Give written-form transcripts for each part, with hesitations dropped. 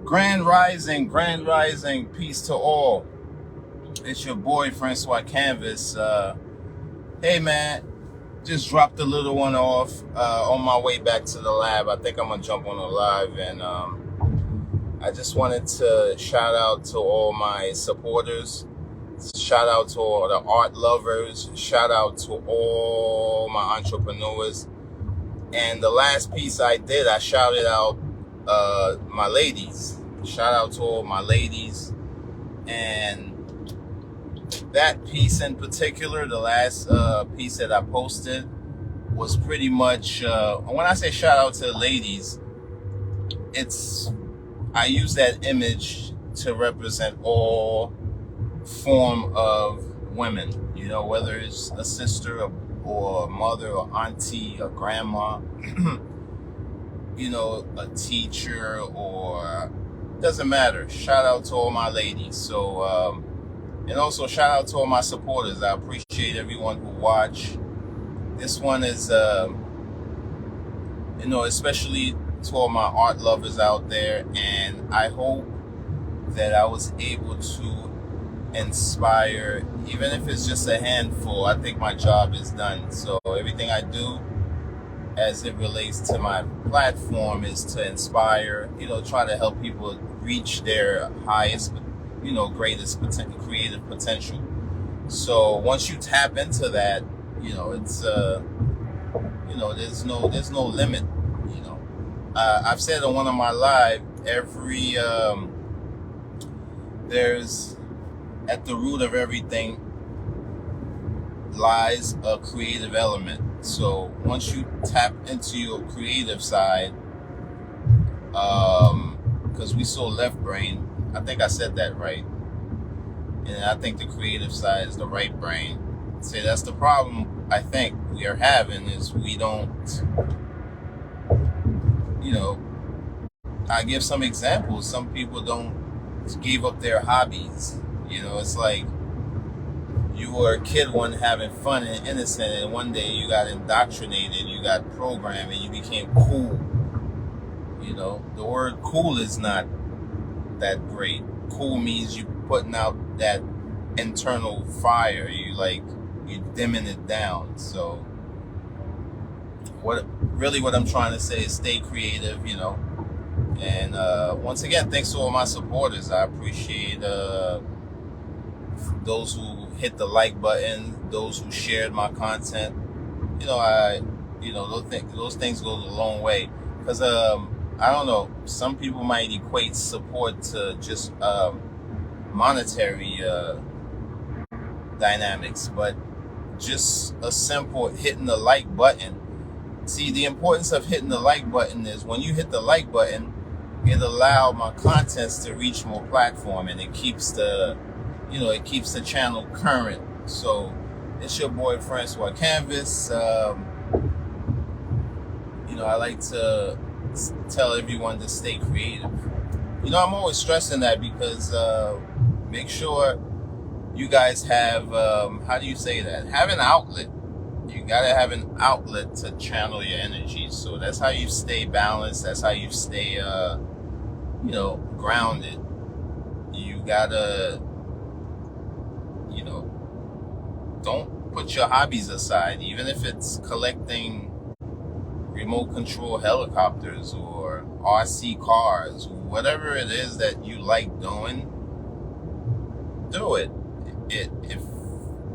Grand rising, peace to all. It's your boy Francois Canvas. Hey man, just dropped the little one off on my way back to the lab. I think I'm gonna jump on a live, and I just wanted to shout out to all my supporters. Shout out to all the art lovers. Shout out to all my entrepreneurs. And the last piece I did, I shouted out my ladies. Shout out to all my ladies. And that piece in particular, the last piece that I posted, was pretty much, when I say shout out to the ladies, I use that image to represent all form of women, whether it's a sister or a mother or auntie or grandma, a teacher, or doesn't matter. Shout out to all my ladies. So, and also shout out to all my supporters. I appreciate everyone who watch. This one is, especially to all my art lovers out there. And I hope that I was able to inspire, even if it's just a handful. I think my job is done. So everything I do as it relates to my platform is to inspire, try to help people reach their highest, greatest creative potential. So once you tap into that, it's there's no limit. I've said on one of my live, there's at the root of everything lies a creative element. So once you tap into your creative side, because we so left brain, I think I said that right, and I think the creative side is the right brain. See, that's the problem I think we are having, is we don't, I give some examples. Some people don't give up their hobbies. It's like you were a kid one having fun and innocent, and one day you got indoctrinated, you got programmed, and you became cool. The word cool is not that great. Cool means you putting out that internal fire. You dimming it down. So what I'm trying to say is stay creative, And once again, thanks to all my supporters. I appreciate those who hit the like button, those who shared my content. Those things go a long way. Because I don't know, some people might equate support to just monetary dynamics, but just a simple hitting the like button. See, the importance of hitting the like button is when you hit the like button, it allows my contents to reach more platform, and it keeps the channel current. So it's your boy Francois Canvas. I like to tell everyone to stay creative. I'm always stressing that because make sure you guys have, how do you say that? Have an outlet. You gotta have an outlet to channel your energy. So that's how you stay balanced. That's how you stay, grounded. You gotta, don't put your hobbies aside, even if it's collecting remote control helicopters or RC cars, whatever it is that you like doing, do it. If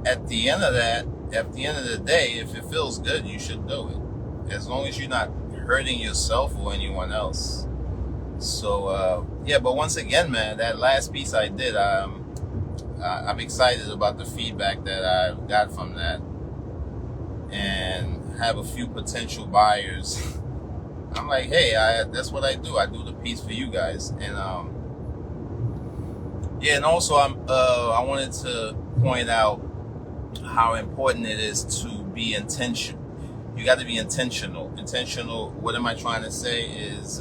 at the end of the day, if it feels good, you should do it, as long as you're not hurting yourself or anyone else. So but once again, man, that last piece I did, I'm excited about the feedback that I got from that, and have a few potential buyers. I'm like, hey, that's what I do. I do the piece for you guys. And and also I wanted to point out how important it is to be intentional. You got to be intentional. What am I trying to say is,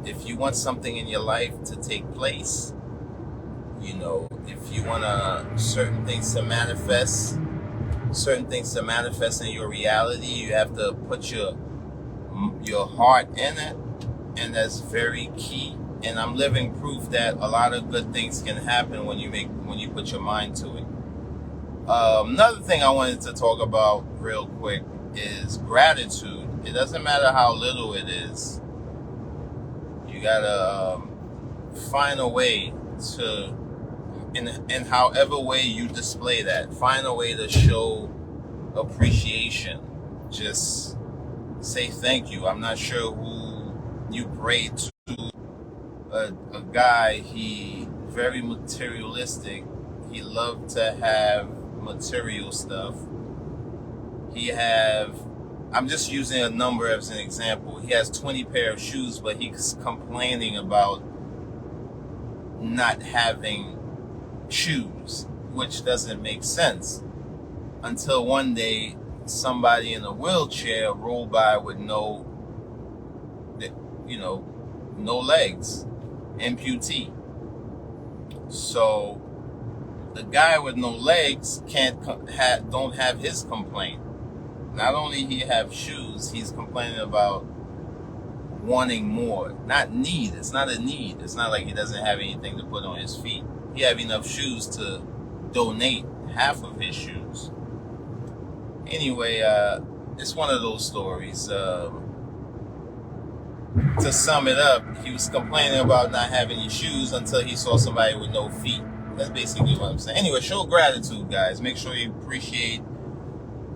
if you want something in your life to take place, if you want certain things to manifest in your reality, you have to put your heart in it, and that's very key. and I'm living proof that a lot of good things can happen when you put your mind to it. Another thing I wanted to talk about real quick is gratitude. It doesn't matter how little it is. You gotta find a way to, in however way you display that, find a way to show appreciation. Just say thank you. I'm not sure who you prayed to. A guy, he very materialistic. He loved to have material stuff. I'm just using a number as an example. He has 20 pair of shoes, but he's complaining about not having shoes, which doesn't make sense. Until one day, somebody in a wheelchair rolled by with no legs, amputee. So the guy with no legs don't have his complaint. Not only he have shoes, he's complaining about wanting more. Not need. It's not a need. It's not like he doesn't have anything to put on his feet. He have enough shoes to donate half of his shoes. Anyway, it's one of those stories. To sum it up, he was complaining about not having any shoes until he saw somebody with no feet. That's basically what I'm saying. Anyway, show gratitude, guys. Make sure you appreciate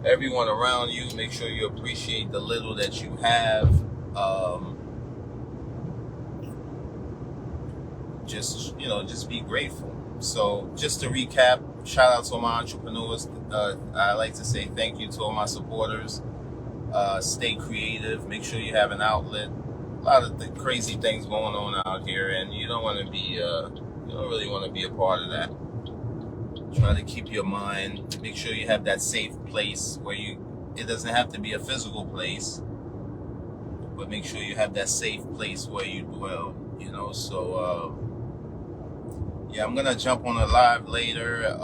everyone around you. Make sure you appreciate the little that you have. Just be grateful. So just to recap, shout out to all my entrepreneurs. I like to say thank you to all my supporters. Stay creative. Make sure you have an outlet. A lot of crazy things going on out here, and you don't want to be, you don't really want to be a part of that. Try to keep your mind. Make sure you have that safe place where it doesn't have to be a physical place, but make sure you have that safe place where you dwell. So yeah, I'm gonna jump on a live later.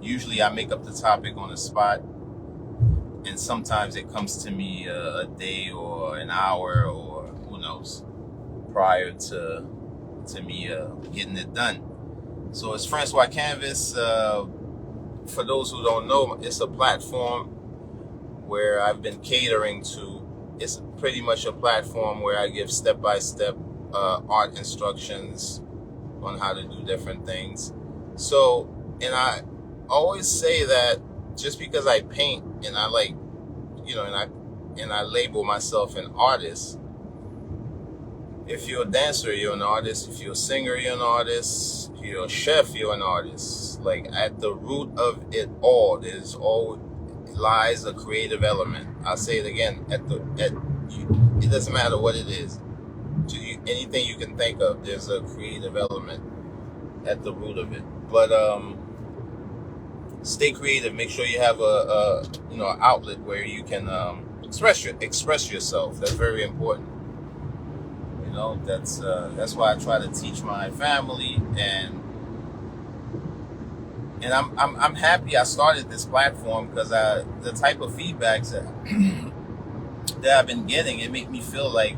Usually I make up the topic on the spot, and sometimes it comes to me a day or an hour or who knows prior to me getting it done. So it's Francois Canvas. For those who don't know, it's a platform where I've been catering to. It's pretty much a platform where I give step-by-step art instructions on how to do different things. So, and I always say that just because I paint and I like, and I label myself an artist. If you're a dancer, you're an artist. If you're a singer, you're an artist. If you're a chef, you're an artist. Like, at the root of it all, lies a creative element. I'll say it again. It doesn't matter what it is. Anything you can think of, there's a creative element at the root of it. But stay creative. Make sure you have a outlet where you can express yourself. That's very important. That's why I try to teach my family, and I'm happy I started this platform because the type of feedbacks that I've been getting, it make me feel like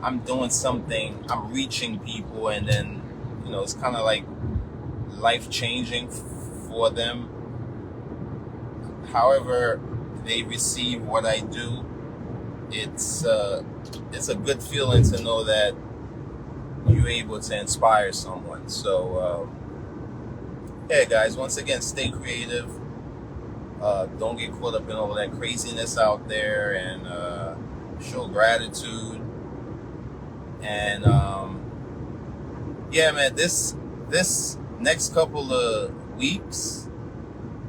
I'm doing something, I'm reaching people, and then it's kind of like life changing for them. However they receive what I do, it's a good feeling to know that you're able to inspire someone. So yeah, guys, once again, stay creative. Don't get caught up in all that craziness out there, and show gratitude. And yeah, man, this next couple of weeks,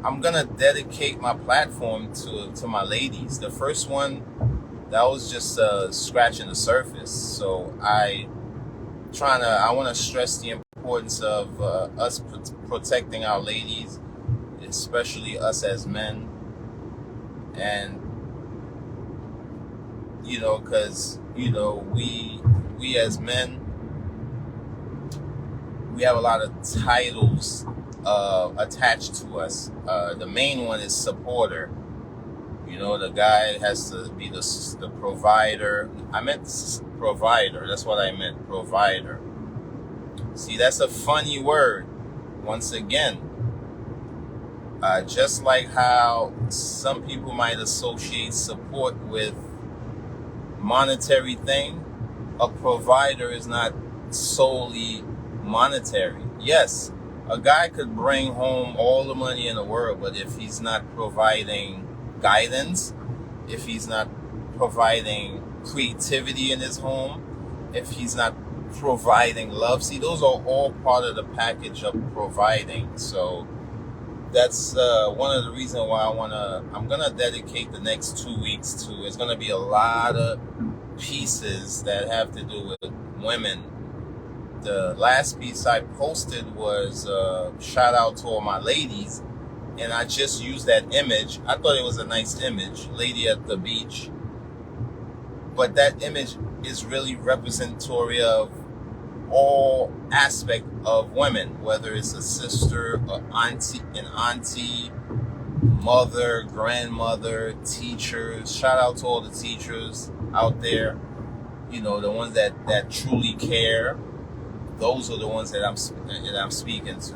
I'm gonna dedicate my platform to my ladies. The first one, that was just scratching the surface. So I want to stress the importance of us protecting our ladies, especially us as men, and because we as men, we have a lot of titles attached to us. The main one is supporter. You know, the guy has to be the provider. I meant provider. That's what I meant, provider. See, that's a funny word. Once again, just like how some people might associate support with monetary thing, a provider is not solely monetary. Yes, a guy could bring home all the money in the world, but if he's not providing guidance, if he's not providing creativity in his home, if he's not providing love, see, those are all part of the package of providing. So that's one of the reasons why I'm gonna dedicate the next 2 weeks to. It's gonna be a lot of pieces that have to do with women. The last piece I posted was shout out to all my ladies, and I just used that image. I thought it was a nice image, lady at the beach, but that image is really representatory of all aspect of women, whether it's a sister, an auntie, mother, grandmother, teachers. Shout out to all the teachers out there, you know, the ones that truly care. Those are the ones that I'm speaking to.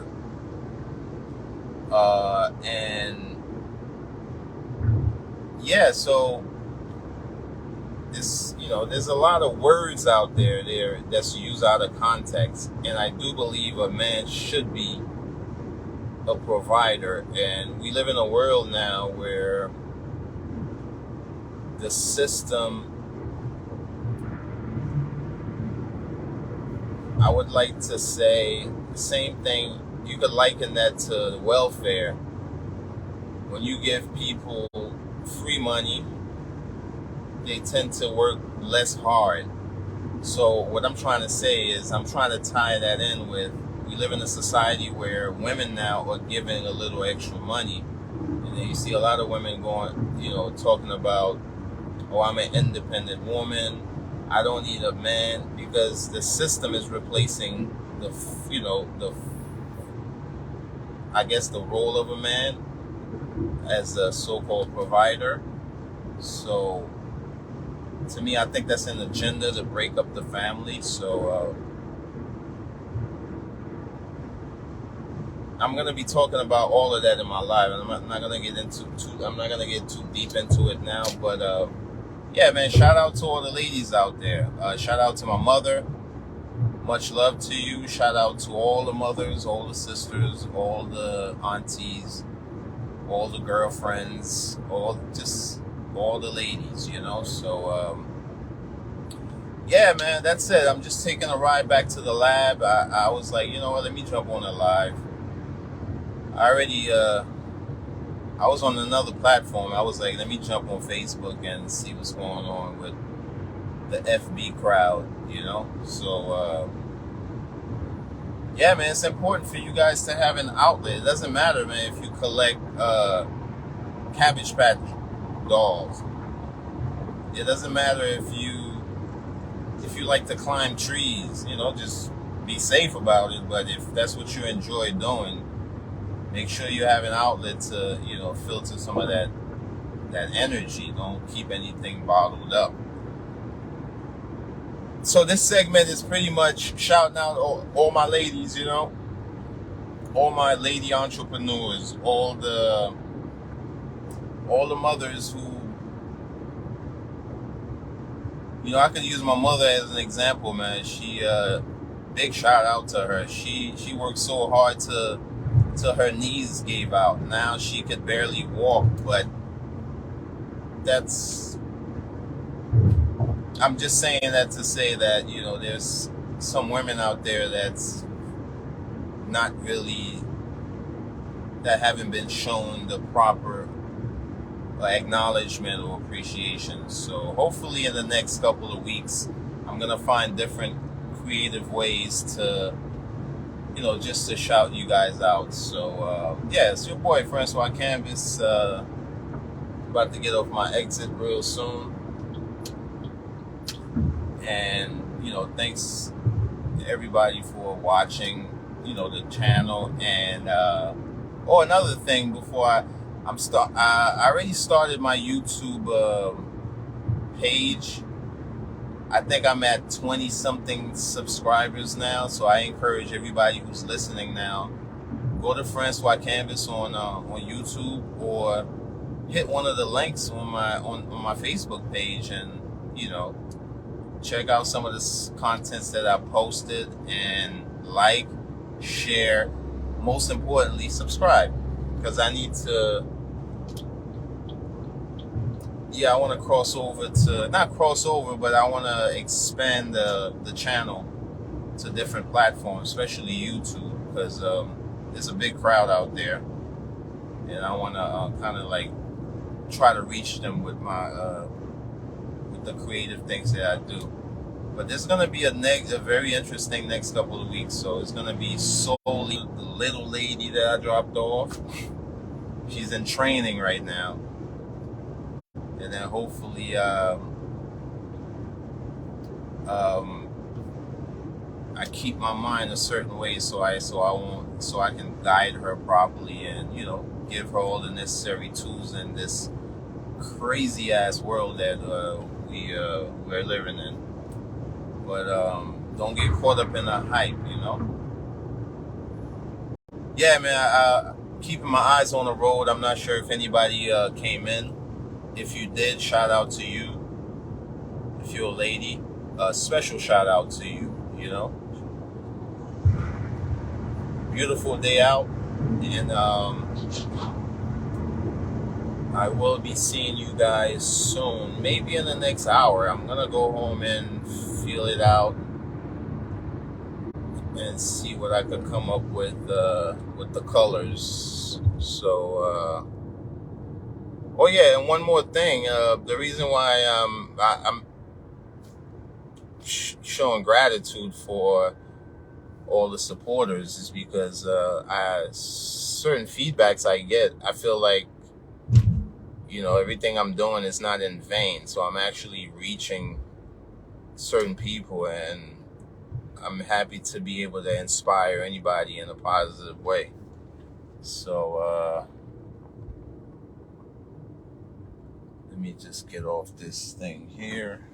And yeah, so this, you know, there's a lot of words out there that's used out of context, and I do believe a man should be a provider. And we live in a world now where the system, I would like to say the same thing. You could liken that to welfare. When you give people free money, they tend to work less hard. So what I'm trying to say is, I'm trying to tie that in with, we live in a society where women now are giving a little extra money. And then you see a lot of women going, you know, talking about, oh, I'm an independent woman, I don't need a man, because the system is replacing the I guess the role of a man as a so-called provider. So to me, I think that's an agenda to break up the family. So I'm gonna be talking about all of that in my life, and I'm not gonna get too deep into it now. But yeah, man, shout out to all the ladies out there. Shout out to my mother. Much love to you. Shout out to all the mothers, all the sisters, all the aunties, all the girlfriends, all the ladies, you know. So yeah, man, that's it. I'm just taking a ride back to the lab. I was like, you know what, let me jump on the live. I already I was on another platform. I was like, let me jump on Facebook and see what's going on with the FB crowd, you know. So yeah, man, it's important for you guys to have an outlet. It doesn't matter, man, if you collect Cabbage Patch dolls. It doesn't matter if you like to climb trees, you know, just be safe about it. But if that's what you enjoy doing, make sure you have an outlet to, you know, filter some of that energy. Don't keep anything bottled up. So this segment is pretty much shouting out all my ladies, you know, all my lady entrepreneurs, all the mothers who, you know, I could use my mother as an example, man. She, big shout out to her. She worked so hard till her knees gave out. Now she could barely walk, but I'm just saying that to say that, you know, there's some women out there that's not really, that haven't been shown the proper acknowledgement or appreciation. So hopefully in the next couple of weeks, I'm going to find different creative ways to, you know, just to shout you guys out. So yeah, it's your boy Francois Canvas, about to get off my exit real soon. And, you know, thanks to everybody for watching, you know, the channel. And another thing before I already started my YouTube page. I think I'm at 20 something subscribers now, so I encourage everybody who's listening now, go to Francois Canvas on YouTube, or hit one of the links on my Facebook page, and check out some of the contents that I posted, and like, share, most importantly subscribe, because I need to, I want to cross over to, not cross over, but I want to expand the channel to different platforms, especially YouTube, because there's a big crowd out there, and I want to kind of like try to reach them with my with the creative things that I do. But there's gonna be a very interesting next couple of weeks. So it's gonna be solely the little lady that I dropped off. She's in training right now, and then hopefully I keep my mind a certain way so I can guide her properly, and give her all the necessary tools in this crazy ass world that we're living in. But don't get caught up in the hype, Yeah, man. Keeping my eyes on the road. I'm not sure if anybody came in. If you did, shout out to you. If you're a lady, special shout out to you. Beautiful day out, and I will be seeing you guys soon. Maybe in the next hour. I'm gonna go home and feel it out and see what I could come up with the colors. So, oh yeah, and one more thing. The reason why I'm showing gratitude for all the supporters is because certain feedbacks I get, I feel like everything I'm doing is not in vain. So I'm actually reaching certain people, and I'm happy to be able to inspire anybody in a positive way. So let me just get off this thing here.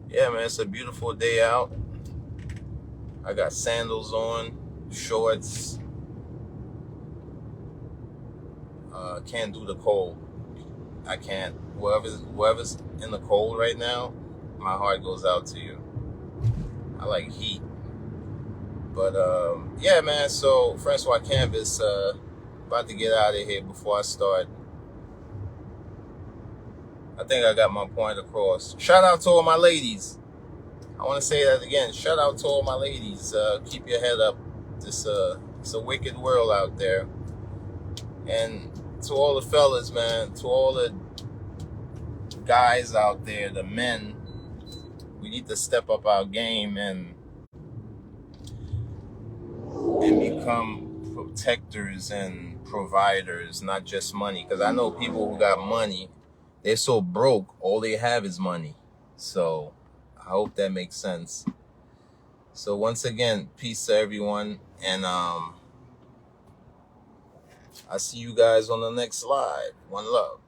Yeah, man, it's a beautiful day out. I got sandals on, shorts. Can't do the cold. I can't. Whoever's in the cold right now, my heart goes out to you. I like heat. But yeah, man. So Francois Canvas, about to get out of here before I start. I think I got my point across. Shout out to all my ladies. I want to say that again. Shout out to all my ladies. Keep your head up. It's a wicked world out there. And to all the fellas, man, to all the guys out there, the men, we need to step up our game and become protectors and providers, not just money. Because I know people who got money, they're so broke, all they have is money. So I hope that makes sense. So once again, peace to everyone, and I'll see you guys on the next live. One love.